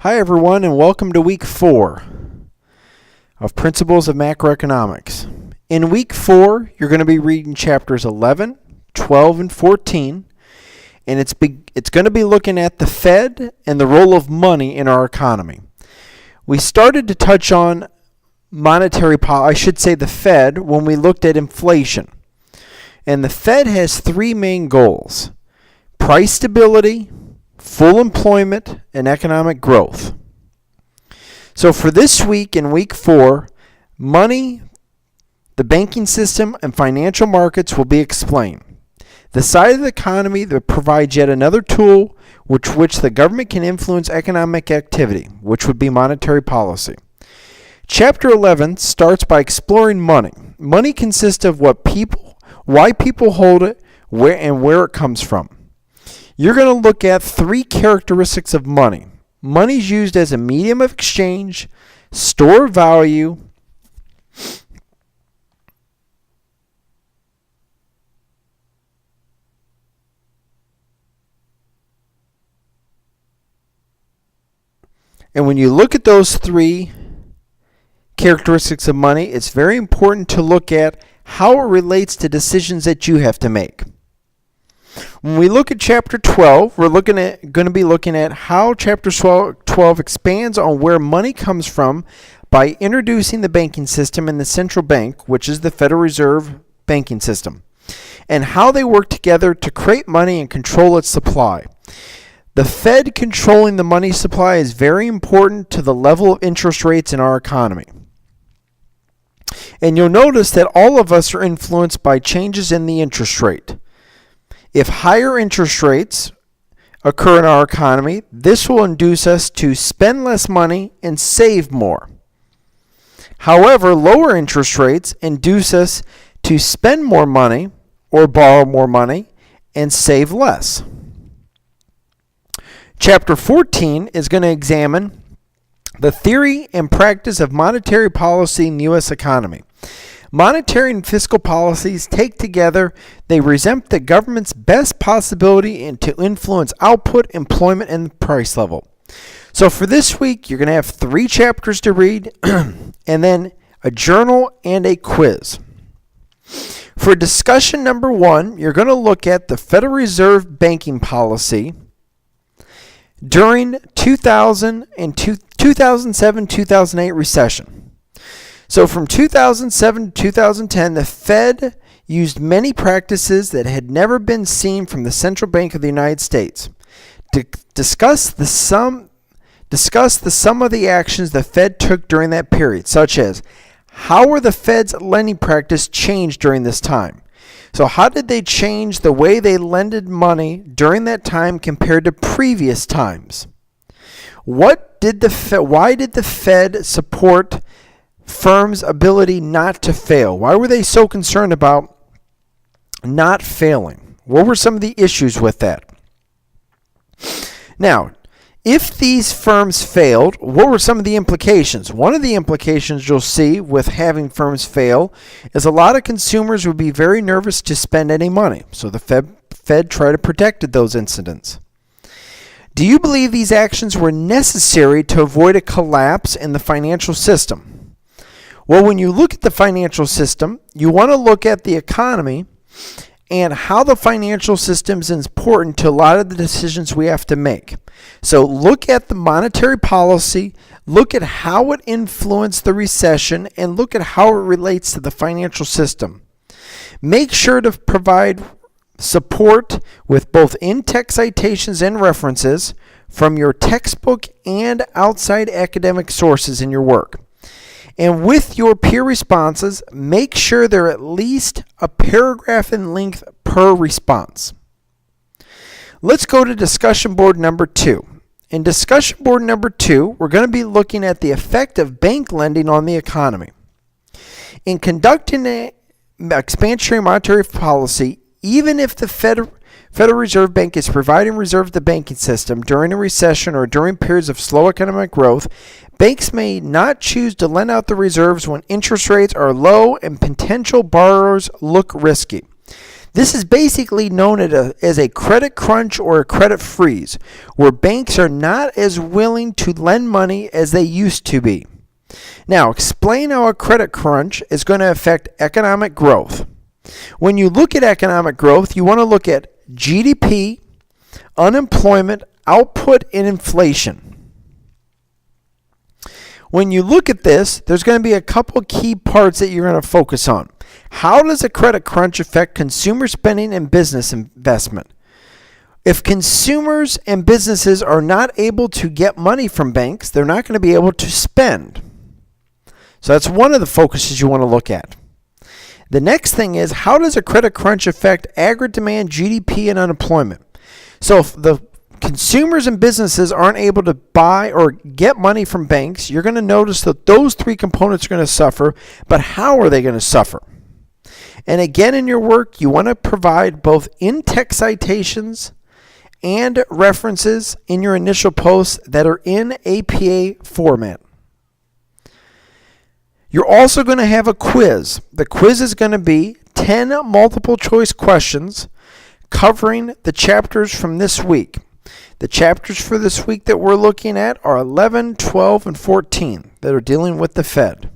Hi everyone, and welcome to week 4 of Principles of Macroeconomics. In week 4, you're going to be reading chapters 11, 12, and 14, and it's going to be looking at the Fed and the role of money in our economy. We started to touch on monetary policy, I should say the Fed, when we looked at inflation. And the Fed has 3 main goals: price stability, full employment, and economic growth. So for this week, in week 4, money, the banking system, and financial markets will be explained. The side of the economy that provides yet another tool which the government can influence economic activity, which would be monetary policy. Chapter 11 starts by exploring money. Money consists of why people hold it, where it comes from. You're going to look at 3 characteristics of money. Money is used as a medium of exchange, store of value, and when you look at those 3 characteristics of money, it's very important to look at how it relates to decisions that you have to make. When we look at Chapter 12, we're going to be looking at how Chapter 12 expands on where money comes from by introducing the banking system and the central bank, which is the Federal Reserve banking system, and how they work together to create money and control its supply. The Fed controlling the money supply is very important to the level of interest rates in our economy. And you'll notice that all of us are influenced by changes in the interest rate. If higher interest rates occur in our economy, this will induce us to spend less money and save more. However, lower interest rates induce us to spend more money or borrow more money and save less. Chapter 14 is going to examine the theory and practice of monetary policy in the U.S. economy. Monetary and fiscal policies take together, they represent the government's best possibility to influence output, employment, and the price level. So for this week, you're going to have 3 chapters to read, and then a journal and a quiz. For discussion number 1, you're going to look at the Federal Reserve banking policy during 2007-2008 recession. So from 2007 to 2010, the Fed used many practices that had never been seen from the Central Bank of the United States. To discuss the sum of the actions the Fed took during that period, such as how were the Fed's lending practice changed during this time? So how did they change the way they lended money during that time compared to previous times? Why did the Fed support firms' ability not to fail? Why were they so concerned about not failing? What were some of the issues with that? Now, if these firms failed, what were some of the implications? One of the implications you'll see with having firms fail is a lot of consumers would be very nervous to spend any money. So the Fed tried to protect those incidents. Do you believe these actions were necessary to avoid a collapse in the financial system? Well, when you look at the financial system, you want to look at the economy and how the financial system is important to a lot of the decisions we have to make. So look at the monetary policy, look at how it influenced the recession, and look at how it relates to the financial system. Make sure to provide support with both in-text citations and references from your textbook and outside academic sources in your work. And with your peer responses, make sure they're at least a paragraph in length per response. Let's go to discussion board number 2. In discussion board number 2, we're going to be looking at the effect of bank lending on the economy. In conducting an expansionary monetary policy, even if the Federal Reserve Bank is providing reserve to the banking system during a recession or during periods of slow economic growth, banks may not choose to lend out the reserves when interest rates are low and potential borrowers look risky. This is basically known as a credit crunch or a credit freeze, where banks are not as willing to lend money as they used to be. Now, explain how a credit crunch is going to affect economic growth. When you look at economic growth, you want to look at GDP, unemployment, output, and inflation. When you look at this, there's going to be a couple key parts that you're going to focus on. How does a credit crunch affect consumer spending and business investment? If consumers and businesses are not able to get money from banks, they're not going to be able to spend. So that's one of the focuses you want to look at. The next thing is, how does a credit crunch affect aggregate demand, GDP, and unemployment? So if the consumers and businesses aren't able to buy or get money from banks, you're going to notice that those three components are going to suffer, but how are they going to suffer? And again, in your work, you want to provide both in-text citations and references in your initial posts that are in APA format. You're also going to have a quiz. The quiz is going to be 10 multiple choice questions covering the chapters from this week. The chapters for this week that we're looking at are 11, 12, and 14 that are dealing with the Fed.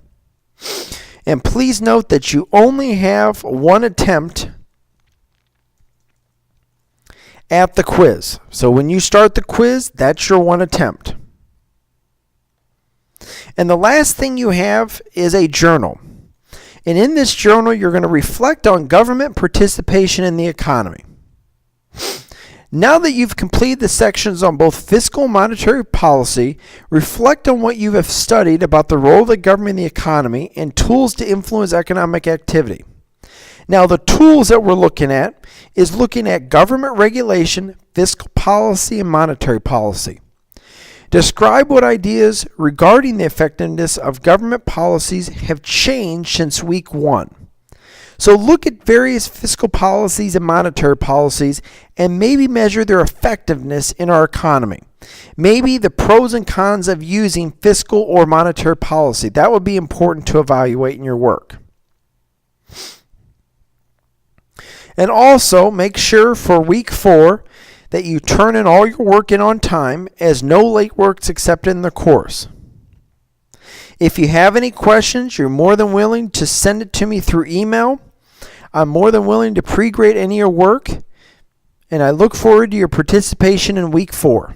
And please note that you only have one attempt at the quiz. So when you start the quiz, that's your one attempt. And the last thing you have is a journal. And in this journal, you're going to reflect on government participation in the economy. Now that you've completed the sections on both fiscal and monetary policy, reflect on what you have studied about the role of the government in the economy and tools to influence economic activity. Now, the tools that we're looking at is looking at government regulation, fiscal policy, and monetary policy. Describe what ideas regarding the effectiveness of government policies have changed since week 1. So look at various fiscal policies and monetary policies and maybe measure their effectiveness in our economy. Maybe the pros and cons of using fiscal or monetary policy. That would be important to evaluate in your work. And also make sure for week 4 that you turn in all your work in on time, as no late work is accepted in the course. If you have any questions, you're more than willing to send it to me through email. I'm more than willing to pre-grade any of your work, and I look forward to your participation in week 4.